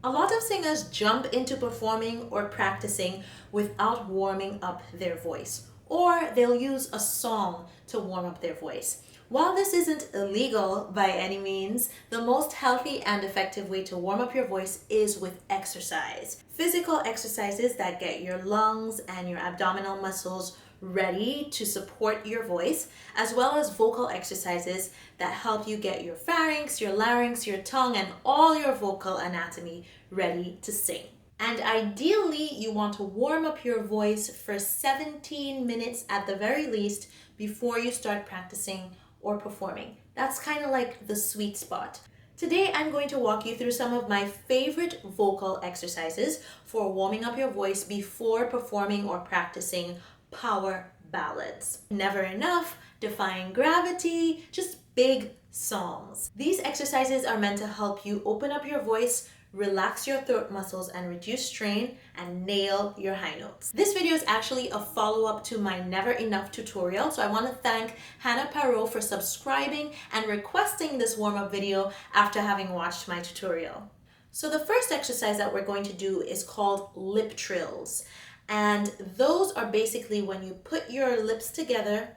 A lot of singers jump into performing or practicing without warming up their voice, or they'll use a song to warm up their voice. While this isn't illegal by any means, the most healthy and effective way to warm up your voice is with exercise. Physical exercises that get your lungs and your abdominal muscles ready to support your voice, as well as vocal exercises that help you get your pharynx, your larynx, your tongue, and all your vocal anatomy ready to sing. And ideally, you want to warm up your voice for 17 minutes at the very least before you start practicing or performing. That's kind of like the sweet spot. Today, I'm going to walk you through some of my favorite vocal exercises for warming up your voice before performing or practicing power ballads. Never Enough, Defying Gravity, just big songs. These exercises are meant to help you open up your voice, relax your throat muscles, and reduce strain, and nail your high notes. This video is actually a follow-up to my Never Enough tutorial, so I want to thank Hannah Parot for subscribing and requesting this warm-up video after having watched my tutorial. So the first exercise that we're going to do is called lip trills. And those are basically when you put your lips together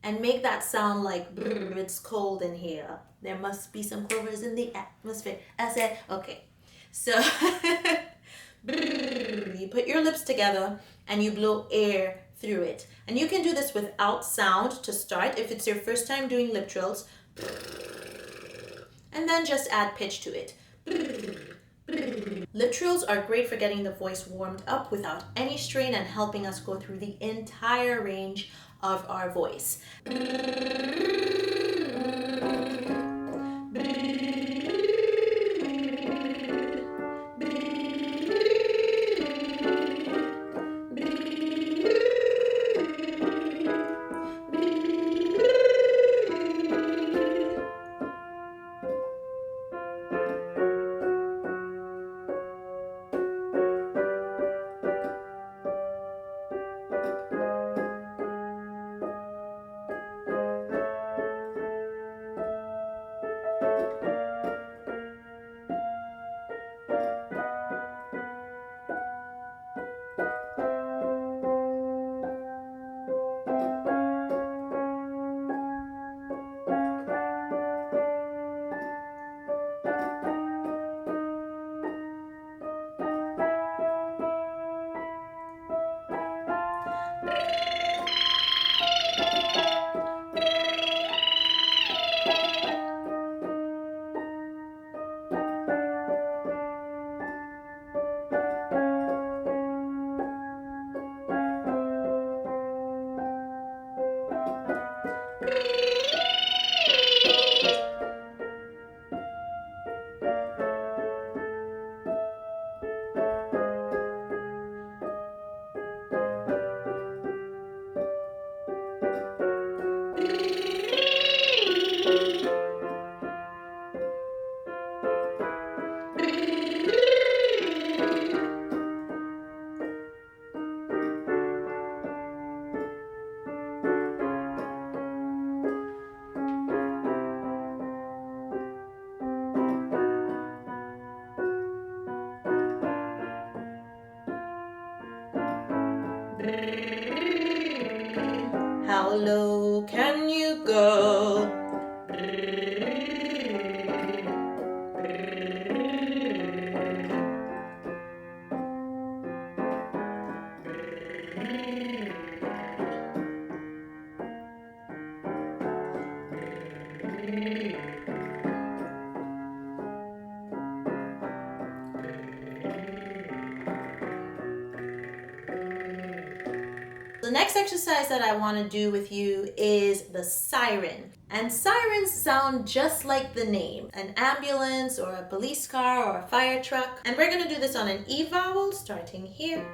and make that sound like it's cold in here. There must be some clovers in the atmosphere. I said, okay. So you put your lips together and you blow air through it. And you can do this without sound to start if it's your first time doing lip trills. And then just add pitch to it. Lip trills are great for getting the voice warmed up without any strain and helping us go through the entire range of our voice. How low can you go? The next exercise that I want to do with you is the siren. And sirens sound just like the name, an ambulance or a police car or a fire truck. And we're going to do this on an E vowel, starting here.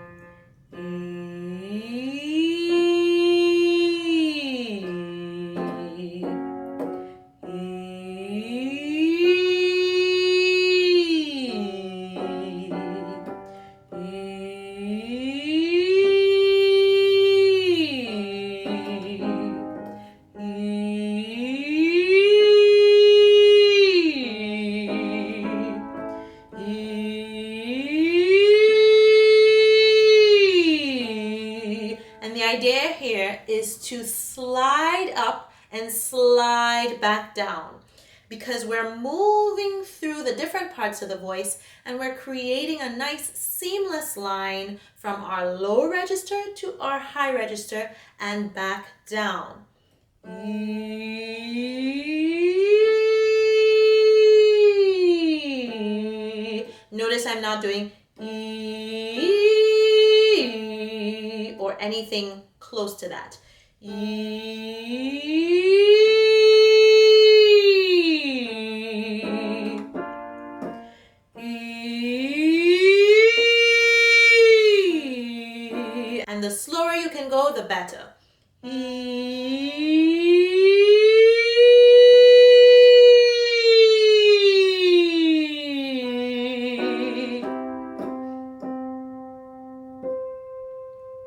here is to slide up and slide back down, because we're moving through the different parts of the voice and we're creating a nice seamless line from our low register to our high register and back down. Notice I'm not doing or anything close to that. And the slower you can go, the better.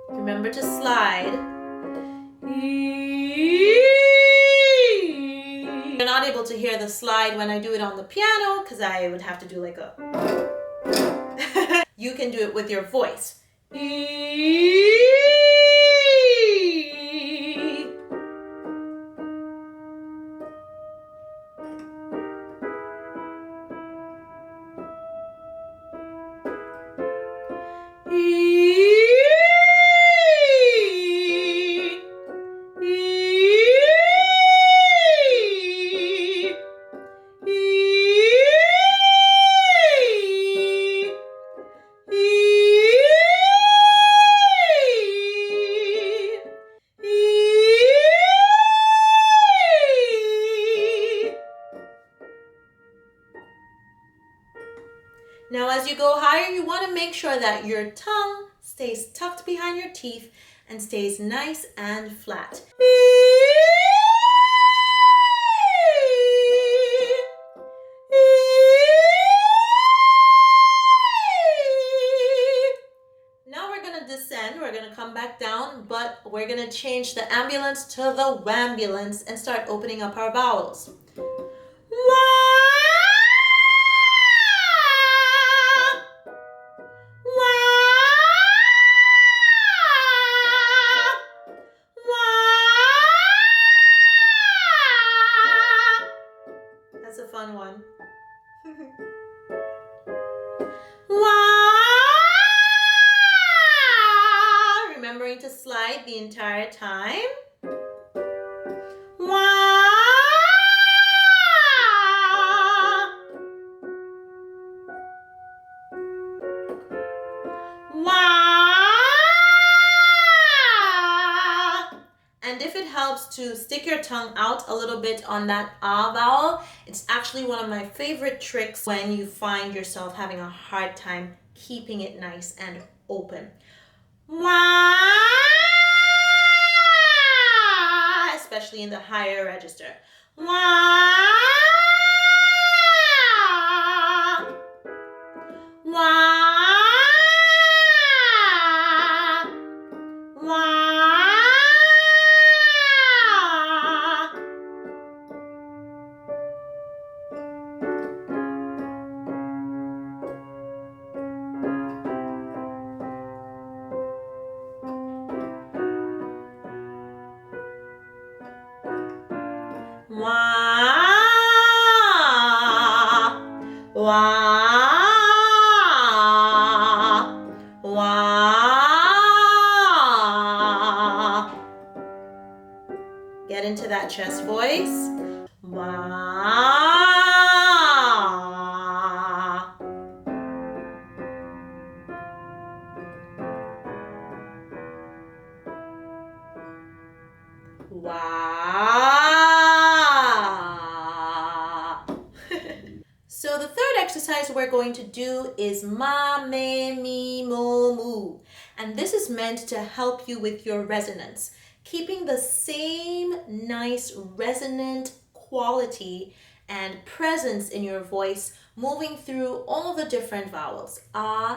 Remember to slide. You're not able to hear the slide when I do it on the piano because I would have to do like a... You can do it with your voice. Now, as you go higher, you want to make sure that your tongue stays tucked behind your teeth and stays nice and flat. Now we're going to descend, we're going to come back down, but we're going to change the ambulance to the wambulance and start opening up our vowels. That's a fun one. Remembering to slide the entire time. And if it helps to stick your tongue out a little bit on that ah vowel, it's actually one of my favorite tricks when you find yourself having a hard time keeping it nice and open. Especially in the higher register. Get into that chest voice. So the third exercise we're going to do is ma, me, mi, mo, mu. And this is meant to help you with your resonance, keeping the same nice resonant quality and presence in your voice, moving through all the different vowels, a,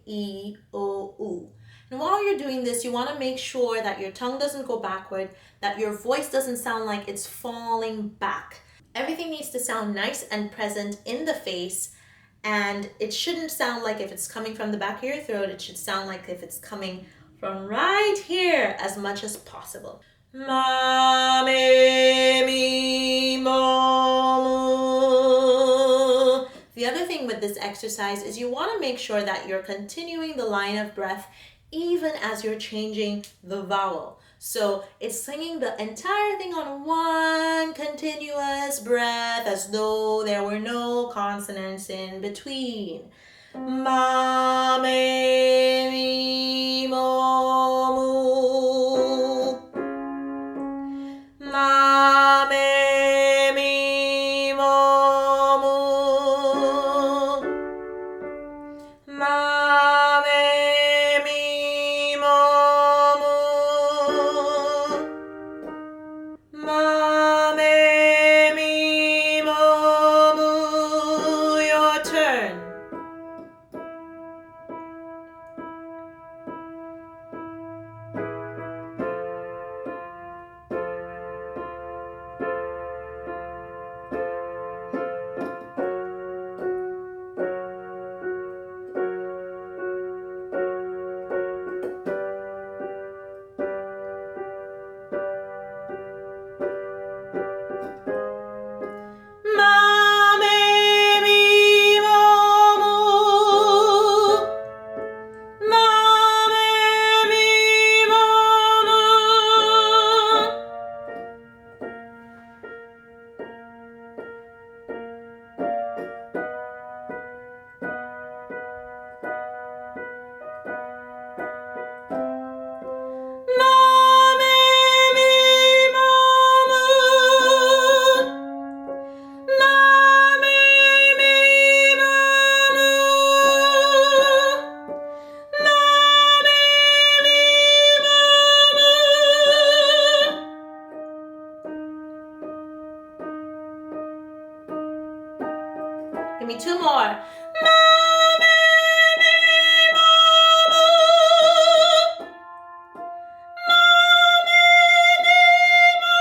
e, o, u. And while you're doing this, you want to make sure that your tongue doesn't go backward, that your voice doesn't sound like it's falling back. Everything needs to sound nice and present in the face, and it shouldn't sound like if it's coming from the back of your throat, it should sound like if it's coming from right here as much as possible. Ma, me, mi, mo, mu. The other thing with this exercise is you want to make sure that you're continuing the line of breath even as you're changing the vowel. So it's singing the entire thing on one continuous breath as though there were no consonants in between. Ma, me, mi, mo, mu. Ma, me, mi, mo, mu. Ma, me, mi, mo, mu. Ma, me, mi, mo, mu. Your turn. Ma, me, mi, mo, mu. Ma, me, mi, mo, mu. Ma, me, mi, mo, mu. Ma, me, mi, mo, mu. Ma, me, mi, mo, mu. Give me two more. Ma, me, mi, mo, mu. Ma, me, mi, mo,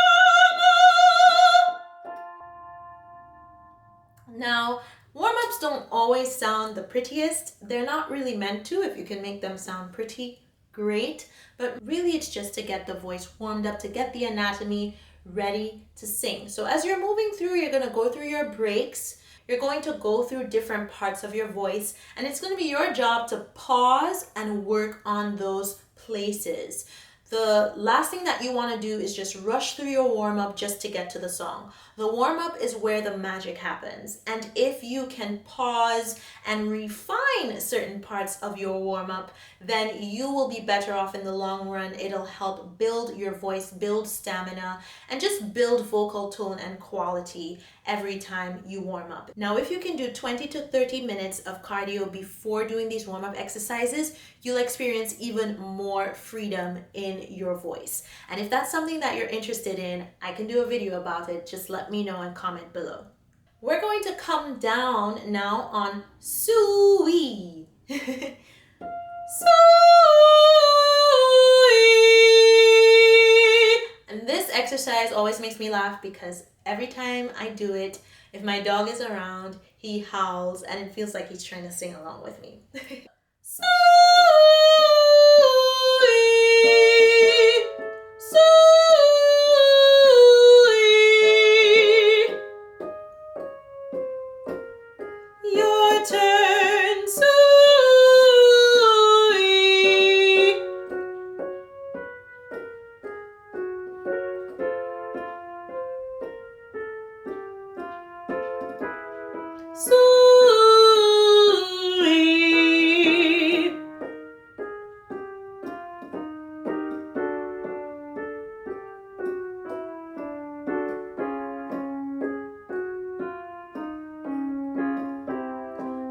mu. Now, warm-ups don't always sound the prettiest. They're not really meant to. If you can make them sound pretty, great. But really it's just to get the voice warmed up, to get the anatomy ready to sing. So as you're moving through, you're going to go through your breaks. You're going to go through different parts of your voice, and it's going to be your job to pause and work on those places. The last thing that you want to do is just rush through your warm-up just to get to the song. The warm-up is where the magic happens. And if you can pause and refine certain parts of your warm-up, then you will be better off in the long run. It'll help build your voice, build stamina, and just build vocal tone and quality every time you warm up. Now, if you can do 20 to 30 minutes of cardio before doing these warm-up exercises, you'll experience even more freedom in your voice. And if that's something that you're interested in, I can do a video about it. Just let me know and comment below. We're going to come down now on Sui. Sui. And this exercise always makes me laugh because every time I do it, if my dog is around, he howls and it feels like he's trying to sing along with me. Sui. Your turn, Sui. Sui.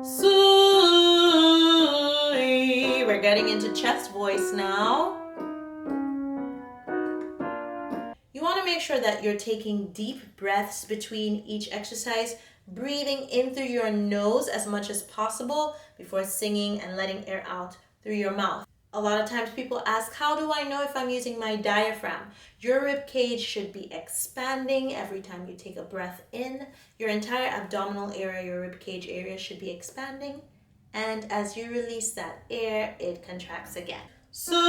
Sui. We're getting into chest voice now. You want to make sure that you're taking deep breaths between each exercise, breathing in through your nose as much as possible before singing and letting air out through your mouth. A lot of times people ask, how do I know if I'm using my diaphragm? Your rib cage should be expanding every time you take a breath in. Your entire abdominal area, your rib cage area should be expanding. And as you release that air, it contracts again. Sweet.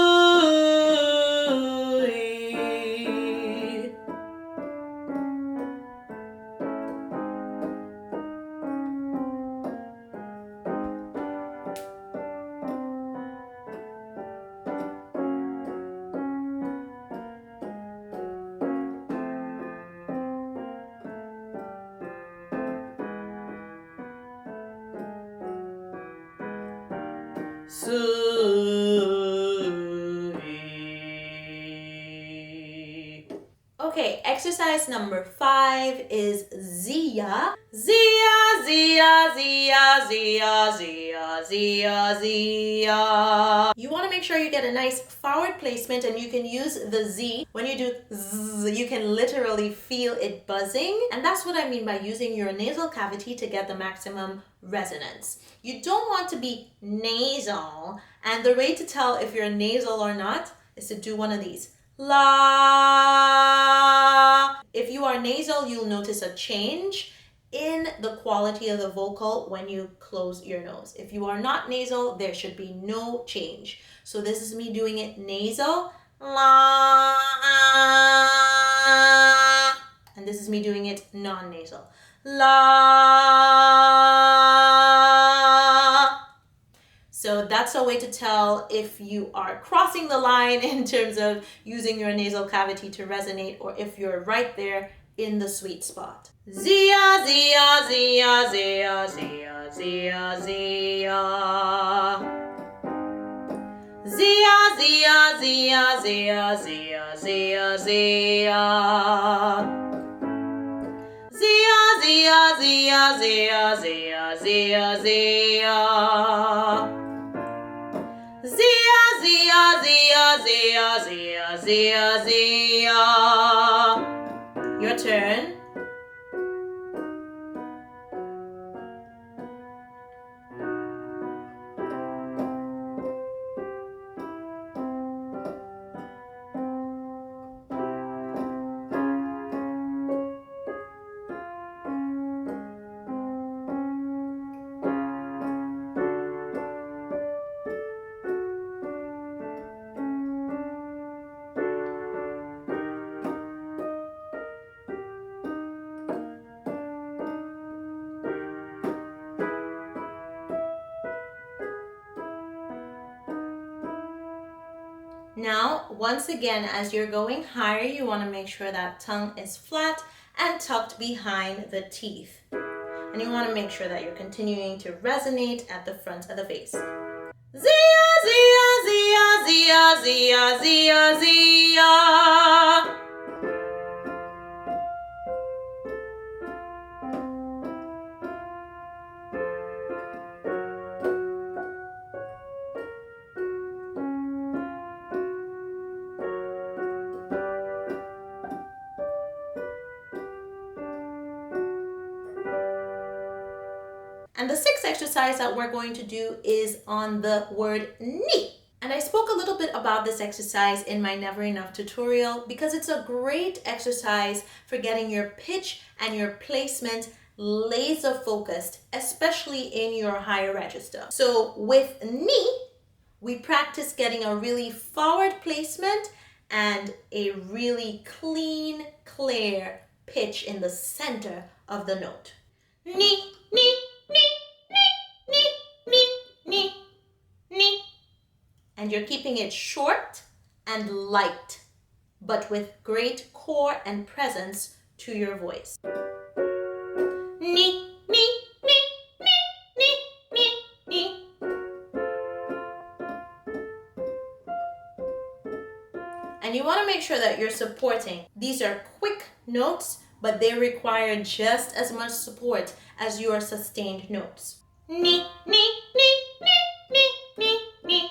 Sweet. Okay, exercise number 5 is Zia. Zia, Zia, Zia, Zia, Zia, Zia, Zia. You want to make sure you get a nice forward placement, and you can use the Z. When you do Z, you can literally feel it buzzing. And that's what I mean by using your nasal cavity to get the maximum resonance. You don't want to be nasal. And the way to tell if you're nasal or not is to do one of these. La. If you are nasal, you'll notice a change in the quality of the vocal when you close your nose. If you are not nasal, there should be no change. So this is me doing it nasal. La. And this is me doing it non-nasal. La. So that's a way to tell if you are crossing the line in terms of using your nasal cavity to resonate, or if you're right there in the sweet spot. Zia, Zia, Zia, Zia, Zia, Zia, Zia. Zia, Zia, Zia, Zia, Zia, Zia, Zia. Zia, Zia, Zia, Zia, Zia, Zia, Zia. Zia, Zia, Zia, Zia, Zia, Zia, Zia. Your turn. Now, once again, as you're going higher, you want to make sure that tongue is flat and tucked behind the teeth. And you want to make sure that you're continuing to resonate at the front of the face. Zia, Zia, Zia, Zia, Zia, Zia, Zia. And the 6th exercise that we're going to do is on the word ni. And I spoke a little bit about this exercise in my Never Enough tutorial because it's a great exercise for getting your pitch and your placement laser focused, especially in your higher register. So with ni, we practice getting a really forward placement and a really clean, clear pitch in the center of the note. Ni, ni, ni, ni, ni, ni, ni, ni. And you're keeping it short and light, but with great core and presence to your voice. Ni, ni, ni, ni, ni, ni, ni. And you want to make sure that you're supporting. These are quick notes, but they require just as much support as your sustained notes. Ni, ni, ni, ni, ni, ni, ni.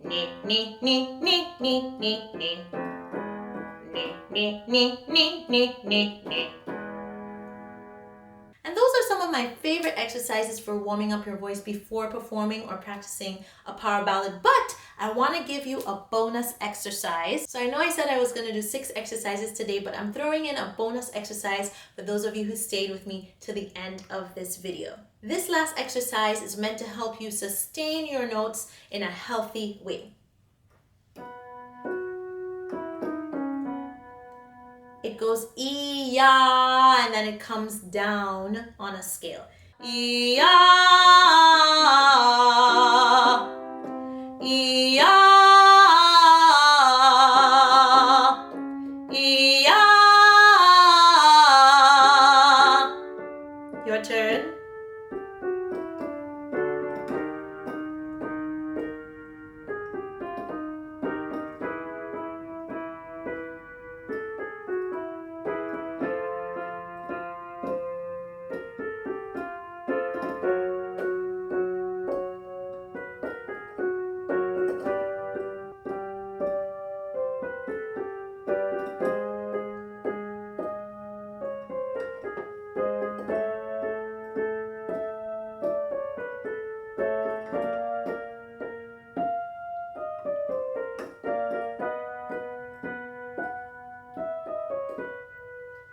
ni, ni, ni, ni, ni, ni, ni. Ni, ni, ni, ni, ni, ni, ni. And those are some of my favorite exercises for warming up your voice before performing or practicing a power ballad. But I want to give you a bonus exercise. So I know I said I was going to do 6 exercises today, but I'm throwing in a bonus exercise for those of you who stayed with me to the end of this video. This last exercise is meant to help you sustain your notes in a healthy way. It goes E-ya, and then it comes down on a scale. E-ya, E-ya, E-ya. Your turn.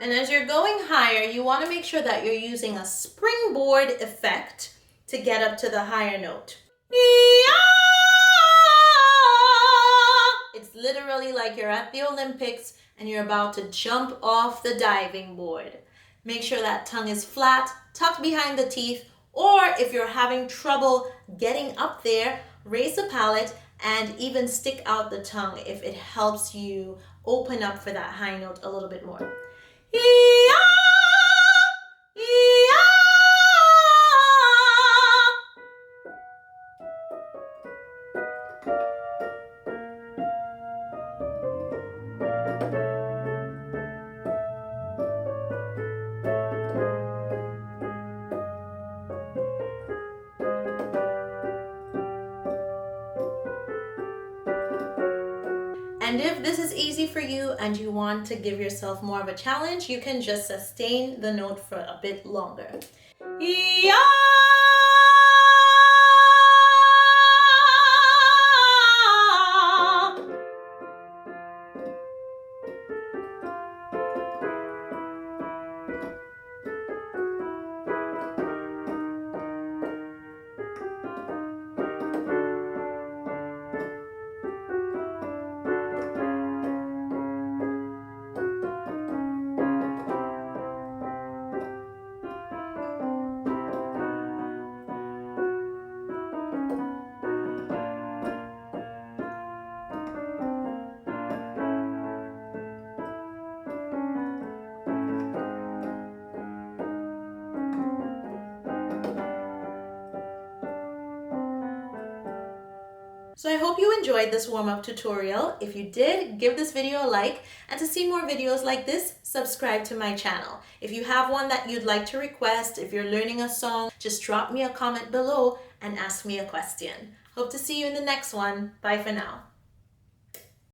And as you're going higher, you want to make sure that you're using a springboard effect to get up to the higher note. It's literally like you're at the Olympics and you're about to jump off the diving board. Make sure that tongue is flat, tucked behind the teeth, or if you're having trouble getting up there, raise the palate and even stick out the tongue if it helps you open up for that high note a little bit more. And if this is easy for you and you want to give yourself more of a challenge, you can just sustain the note for a bit longer. Yeah. So I hope you enjoyed this warm-up tutorial. If you did, give this video a like, and to see more videos like this, subscribe to my channel. If you have one that you'd like to request, if you're learning a song, just drop me a comment below and ask me a question. Hope to see you in the next one. Bye for now.